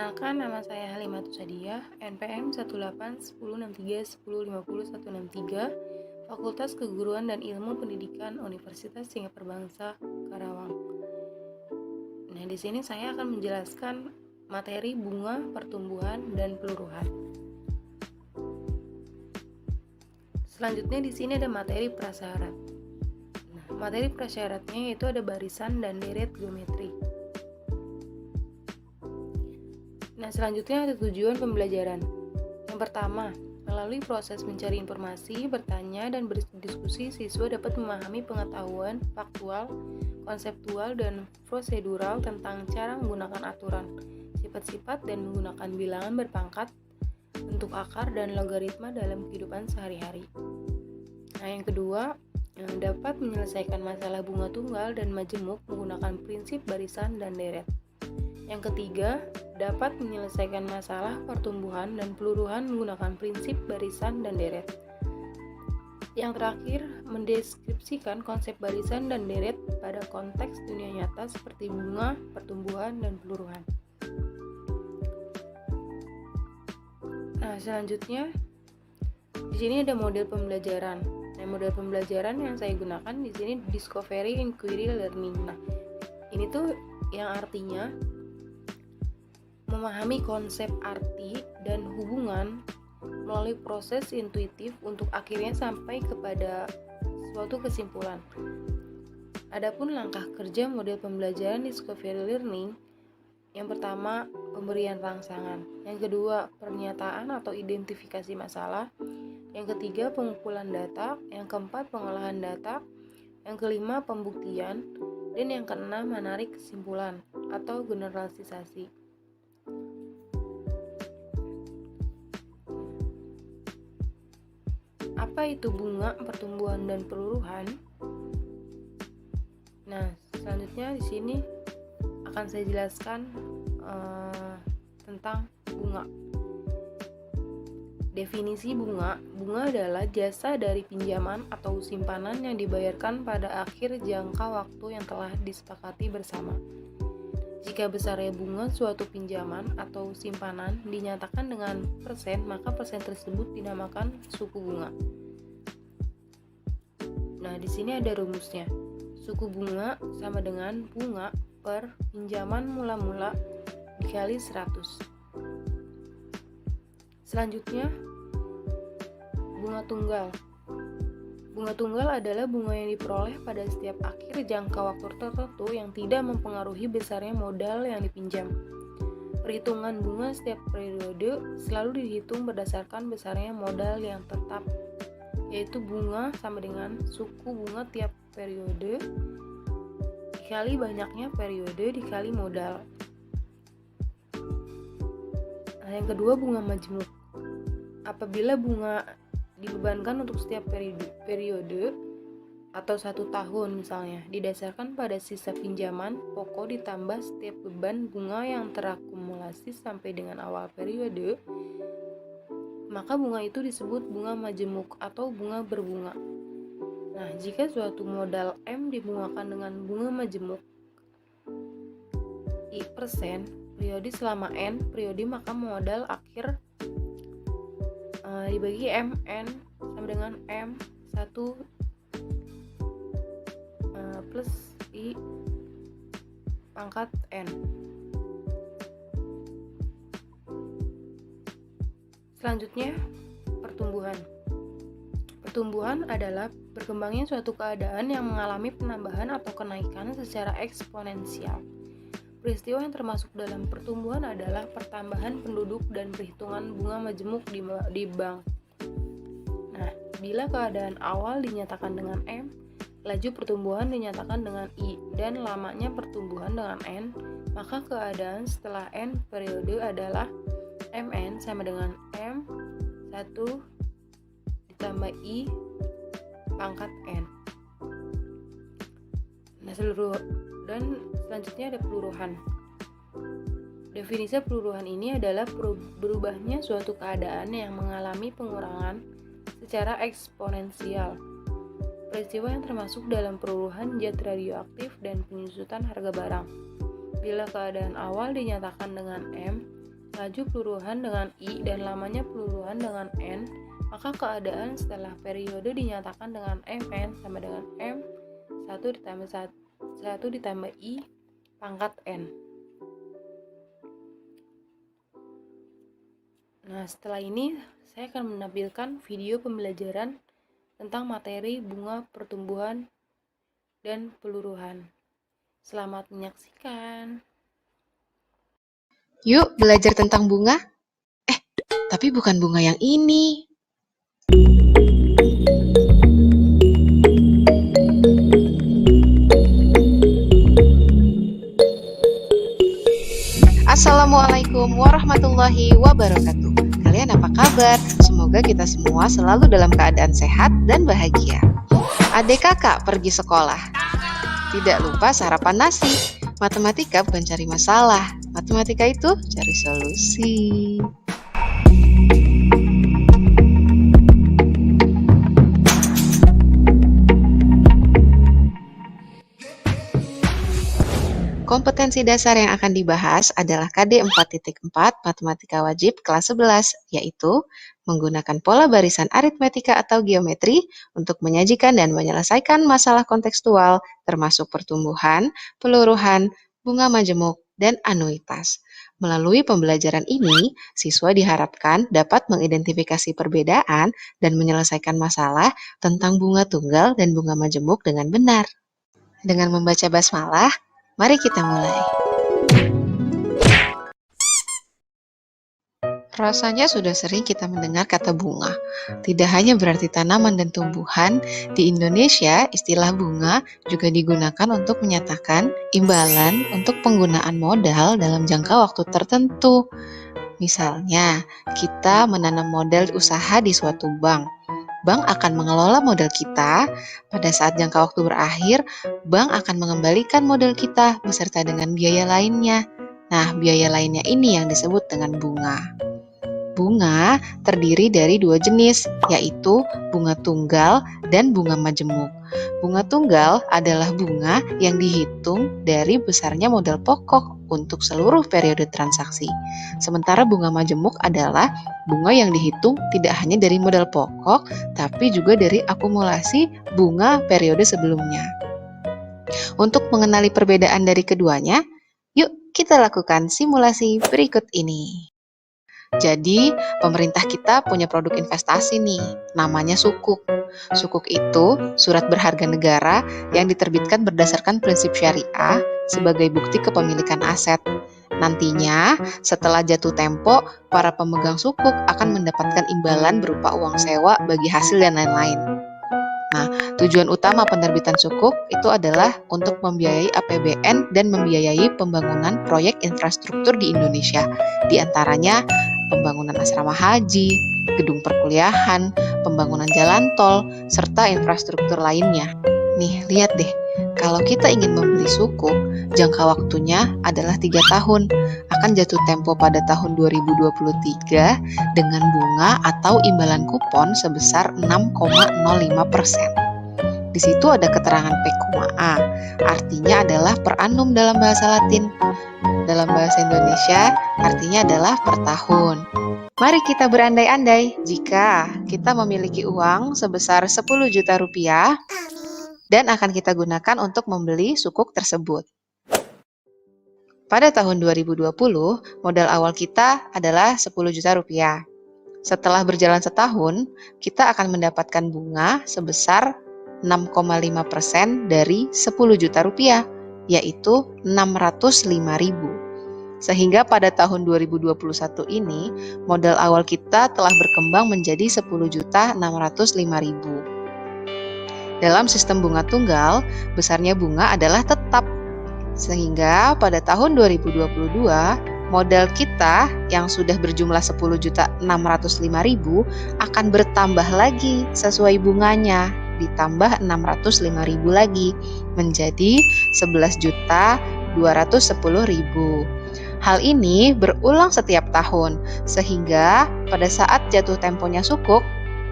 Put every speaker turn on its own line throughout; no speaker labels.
Perkenalkan, nama saya Halimatus Sadiah, NPM 18106310506163, Fakultas Keguruan dan Ilmu Pendidikan Universitas Singapura Bangsa, Karawang. Nah, di sini saya akan menjelaskan materi bunga, pertumbuhan, dan peluruhan. Selanjutnya di sini ada materi prasyarat. Nah, materi prasyaratnya itu ada barisan dan deret geometri. Nah, selanjutnya ada tujuan pembelajaran. Yang pertama, melalui proses mencari informasi, bertanya, dan berdiskusi, siswa dapat memahami pengetahuan faktual, konseptual, dan prosedural tentang cara menggunakan aturan, sifat-sifat, dan menggunakan bilangan berpangkat, bentuk akar, dan logaritma dalam kehidupan sehari-hari. Nah, yang kedua, dapat menyelesaikan masalah bunga tunggal dan majemuk menggunakan prinsip barisan dan deret. Yang ketiga, dapat menyelesaikan masalah pertumbuhan dan peluruhan menggunakan prinsip barisan dan deret. Yang terakhir, mendeskripsikan konsep barisan dan deret pada konteks dunia nyata seperti bunga, pertumbuhan, dan peluruhan. Nah, selanjutnya di sini ada model pembelajaran. Nah, model pembelajaran yang saya gunakan di sini Discovery Inquiry Learning. Nah, ini tuh yang artinya memahami konsep arti dan hubungan melalui proses intuitif untuk akhirnya sampai kepada suatu kesimpulan. Adapun langkah kerja model pembelajaran Discovery Learning, yang pertama pemberian rangsangan, yang kedua pernyataan atau identifikasi masalah, yang ketiga pengumpulan data, yang keempat pengolahan data, yang kelima pembuktian, dan yang keenam menarik kesimpulan atau generalisasi. Apa itu bunga, pertumbuhan, dan peluruhan? Nah, selanjutnya di sini akan saya jelaskan tentang bunga. Definisi bunga adalah jasa dari pinjaman atau simpanan yang dibayarkan pada akhir jangka waktu yang telah disepakati bersama. Jika besarnya bunga suatu pinjaman atau simpanan dinyatakan dengan persen, maka persen tersebut dinamakan suku bunga. Nah, di sini ada rumusnya. Suku bunga sama dengan bunga per pinjaman mula-mula dikali 100. Selanjutnya, bunga tunggal. Bunga tunggal adalah bunga yang diperoleh pada setiap akhir jangka waktu tertentu yang tidak mempengaruhi besarnya modal yang dipinjam. Perhitungan bunga setiap periode selalu dihitung berdasarkan besarnya modal yang tetap, yaitu bunga sama dengan suku bunga tiap periode dikali banyaknya periode dikali modal. Nah, yang kedua bunga majemuk. Apabila bunga dibebankan untuk setiap periode atau 1 tahun misalnya, didasarkan pada sisa pinjaman pokok ditambah setiap beban bunga yang terakumulasi sampai dengan awal periode, maka bunga itu disebut bunga majemuk atau bunga berbunga. Nah, jika suatu modal M dibungakan dengan bunga majemuk I persen periode selama N periode, maka modal akhir dibagi MN sama dengan M1 plus I pangkat N. Selanjutnya, pertumbuhan. Pertumbuhan adalah berkembangnya suatu keadaan yang mengalami penambahan atau kenaikan secara eksponensial. Peristiwa yang termasuk dalam pertumbuhan adalah pertambahan penduduk dan perhitungan bunga majemuk di bank. Nah, bila keadaan awal dinyatakan dengan M, laju pertumbuhan dinyatakan dengan I, dan lamanya pertumbuhan dengan N, maka keadaan setelah N periode adalah MN sama dengan M1 ditambah I pangkat N. Nah, selanjutnya ada peluruhan. Definisi peluruhan ini adalah berubahnya suatu keadaan yang mengalami pengurangan secara eksponensial. Peristiwa yang termasuk dalam peluruhan zat radioaktif dan penyusutan harga barang. Bila keadaan awal dinyatakan dengan M, laju peluruhan dengan I dan lamanya peluruhan dengan N, maka keadaan setelah periode dinyatakan dengan Mn sama dengan M 1 ditambah I pangkat N. Nah, setelah ini saya akan menampilkan video pembelajaran tentang materi bunga pertumbuhan dan peluruhan. Selamat menyaksikan.
Yuk belajar tentang bunga. Tapi bukan bunga yang ini. Assalamualaikum warahmatullahi wabarakatuh. Kalian apa kabar? Semoga kita semua selalu dalam keadaan sehat dan bahagia. Adik kakak pergi sekolah. Tidak lupa sarapan nasi. Matematika bukan cari masalah. Matematika itu cari solusi. Kompetensi dasar yang akan dibahas adalah KD 4.4 Matematika Wajib kelas 11, yaitu menggunakan pola barisan aritmetika atau geometri untuk menyajikan dan menyelesaikan masalah kontekstual termasuk pertumbuhan, peluruhan, bunga majemuk, dan anuitas. Melalui pembelajaran ini, siswa diharapkan dapat mengidentifikasi perbedaan dan menyelesaikan masalah tentang bunga tunggal dan bunga majemuk dengan benar. Dengan membaca basmalah, mari kita mulai. Rasanya sudah sering kita mendengar kata bunga. Tidak hanya berarti tanaman dan tumbuhan, di Indonesia istilah bunga juga digunakan untuk menyatakan imbalan untuk penggunaan modal dalam jangka waktu tertentu. Misalnya, kita menanam modal usaha di suatu bank. Bank akan mengelola modal kita. Pada saat jangka waktu berakhir, bank akan mengembalikan modal kita beserta dengan biaya lainnya. Nah, biaya lainnya ini yang disebut dengan bunga. Bunga terdiri dari dua jenis, yaitu bunga tunggal dan bunga majemuk. Bunga tunggal adalah bunga yang dihitung dari besarnya modal pokok untuk seluruh periode transaksi. Sementara bunga majemuk adalah bunga yang dihitung tidak hanya dari modal pokok, tapi juga dari akumulasi bunga periode sebelumnya. Untuk mengenali perbedaan dari keduanya, yuk kita lakukan simulasi berikut ini. Jadi, pemerintah kita punya produk investasi nih, namanya sukuk. Sukuk itu surat berharga negara yang diterbitkan berdasarkan prinsip syariah sebagai bukti kepemilikan aset. Nantinya, setelah jatuh tempo, para pemegang sukuk akan mendapatkan imbalan berupa uang sewa bagi hasil dan lain-lain. Nah, tujuan utama penerbitan sukuk itu adalah untuk membiayai APBN dan membiayai pembangunan proyek infrastruktur di Indonesia, di antaranya pembangunan asrama haji, gedung perkuliahan, pembangunan jalan tol, serta infrastruktur lainnya. Nih, lihat deh, kalau kita ingin membeli sukuk, jangka waktunya adalah 3 tahun, akan jatuh tempo pada tahun 2023 dengan bunga atau imbalan kupon sebesar 6,05%. Di situ ada keterangan P,A, artinya adalah per annum dalam bahasa Latin. Dalam bahasa Indonesia, artinya adalah per tahun. Mari kita berandai-andai jika kita memiliki uang sebesar 10 juta rupiah dan akan kita gunakan untuk membeli sukuk tersebut. Pada tahun 2020, modal awal kita adalah 10 juta rupiah. Setelah berjalan setahun, kita akan mendapatkan bunga sebesar 6,5% dari 10 juta rupiah, yaitu 605.000. Sehingga pada tahun 2021 ini, modal awal kita telah berkembang menjadi 10.605.000. Dalam sistem bunga tunggal, besarnya bunga adalah tetap. Sehingga pada tahun 2022, modal kita yang sudah berjumlah 10.605.000 akan bertambah lagi sesuai bunganya, ditambah 605.000 lagi menjadi 11.210.000. Hal ini berulang setiap tahun, sehingga pada saat jatuh temponya sukuk,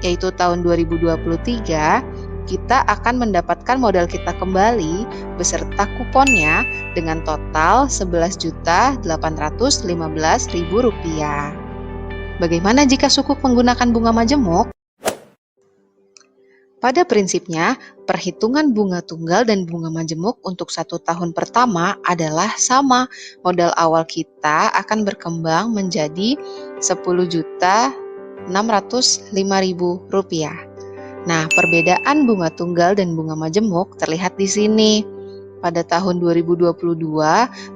yaitu tahun 2023, kita akan mendapatkan modal kita kembali beserta kuponnya dengan total Rp11.815.000. Bagaimana jika Sukuk menggunakan bunga majemuk? Pada prinsipnya, perhitungan bunga tunggal dan bunga majemuk untuk 1 tahun pertama adalah sama. Modal awal kita akan berkembang menjadi Rp10.605.000. Nah, perbedaan bunga tunggal dan bunga majemuk terlihat di sini. Pada tahun 2022,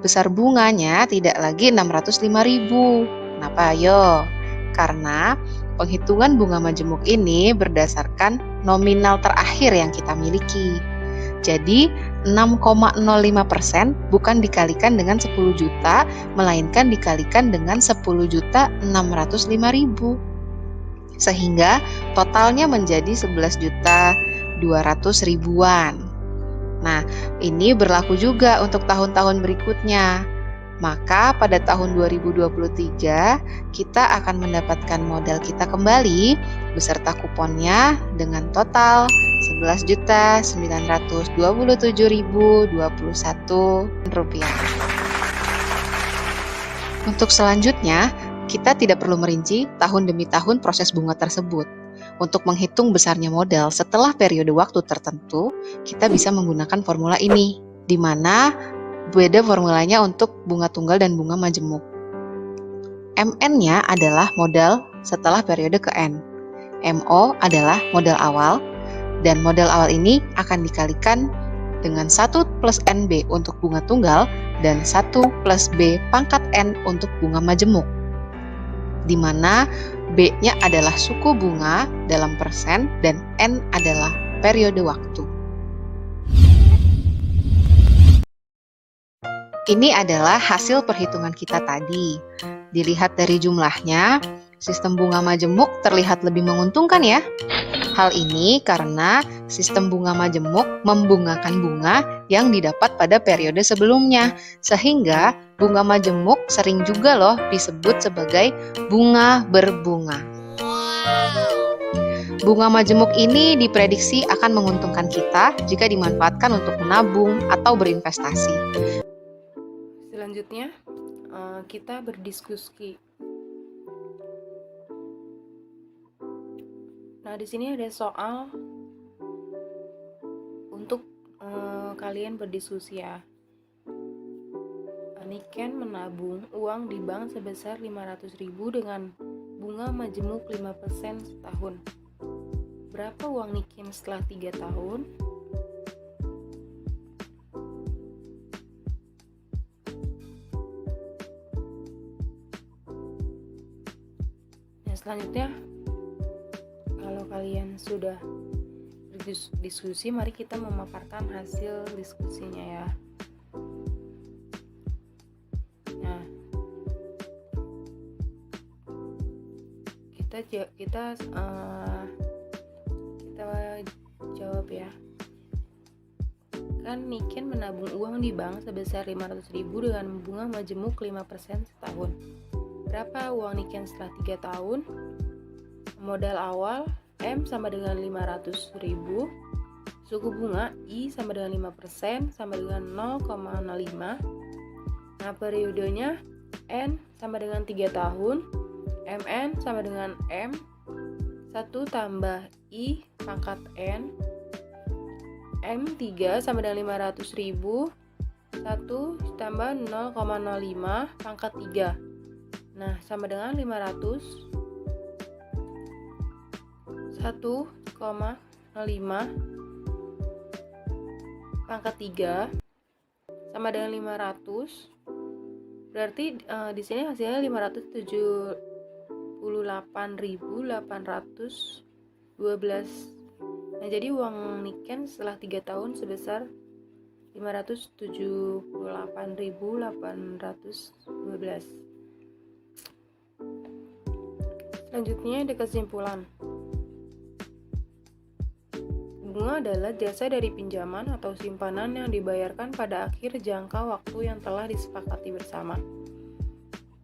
besar bunganya tidak lagi Rp605.000. Kenapa? Ayo. Karena penghitungan bunga majemuk ini berdasarkan nominal terakhir yang kita miliki. Jadi 6,05% bukan dikalikan dengan 10 juta, melainkan dikalikan dengan 10.605.000. Sehingga totalnya menjadi 11.200.000-an. Nah, ini berlaku juga untuk tahun-tahun berikutnya. Maka pada tahun 2023 kita akan mendapatkan modal kita kembali beserta kuponnya dengan total Rp11.927.021. Untuk selanjutnya, kita tidak perlu merinci tahun demi tahun proses bunga tersebut. Untuk menghitung besarnya modal setelah periode waktu tertentu, kita bisa menggunakan formula ini, di mana beda formulanya untuk bunga tunggal dan bunga majemuk. MN-nya adalah modal setelah periode ke N. MO adalah modal awal, dan modal awal ini akan dikalikan dengan 1 plus NB untuk bunga tunggal dan 1 plus B pangkat N untuk bunga majemuk, di mana B-nya adalah suku bunga dalam persen dan N adalah periode waktu. Ini adalah hasil perhitungan kita tadi. Dilihat dari jumlahnya, sistem bunga majemuk terlihat lebih menguntungkan ya. Hal ini karena sistem bunga majemuk membungakan bunga yang didapat pada periode sebelumnya, sehingga bunga majemuk sering juga loh disebut sebagai bunga berbunga. Bunga majemuk ini diprediksi akan menguntungkan kita jika dimanfaatkan untuk menabung atau berinvestasi.
Selanjutnya, kita berdiskusi. Nah, di sini ada soal untuk kalian berdiskusi ya. Niken menabung uang di bank sebesar 500.000 dengan bunga majemuk 5% setahun. Berapa uang Niken setelah 3 tahun? Selanjutnya, kalau kalian sudah berdiskusi, mari kita memaparkan hasil diskusinya ya. Nah, kita jawab ya. Kan Niken menabung uang di bank sebesar 500.000 dengan bunga majemuk 5% setahun. Berapa uang Niken setelah 3 tahun? Modal awal M sama dengan 500.000. Suku bunga I sama dengan 5% sama dengan 0,05. Nah, periodenya N sama dengan 3 tahun. MN sama dengan M 1 tambah I pangkat N. M3 sama dengan 500.000. 1 tambah 0,05 pangkat 3. Nah, sama dengan 500 1,05 pangkat 3 sama dengan 500. Berarti di sini hasilnya 578.812. Nah, jadi uang Niken setelah 3 tahun sebesar 578.812. Selanjutnya ada kesimpulan. Bunga adalah jasa dari pinjaman atau simpanan yang dibayarkan pada akhir jangka waktu yang telah disepakati bersama.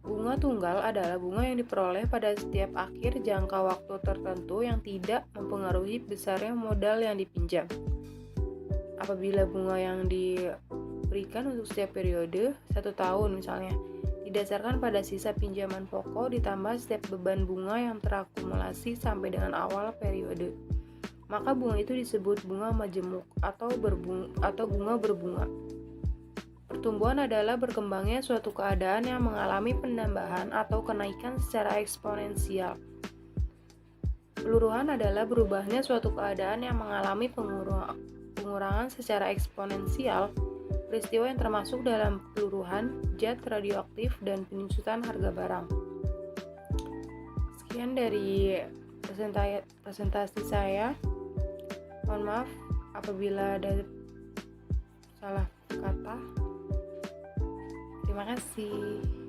Bunga tunggal adalah bunga yang diperoleh pada setiap akhir jangka waktu tertentu yang tidak mempengaruhi besarnya modal yang dipinjam. Apabila bunga yang diberikan untuk setiap periode 1 tahun misalnya, didasarkan pada sisa pinjaman pokok ditambah setiap beban bunga yang terakumulasi sampai dengan awal periode, maka bunga itu disebut bunga majemuk atau bunga berbunga. Pertumbuhan adalah berkembangnya suatu keadaan yang mengalami penambahan atau kenaikan secara eksponensial. Peluruhan adalah berubahnya suatu keadaan yang mengalami pengurangan secara eksponensial. Peristiwa yang termasuk dalam peluruhan, zat radioaktif, dan penyusutan harga barang. Sekian dari presentasi saya. Mohon maaf apabila ada salah kata. Terima kasih.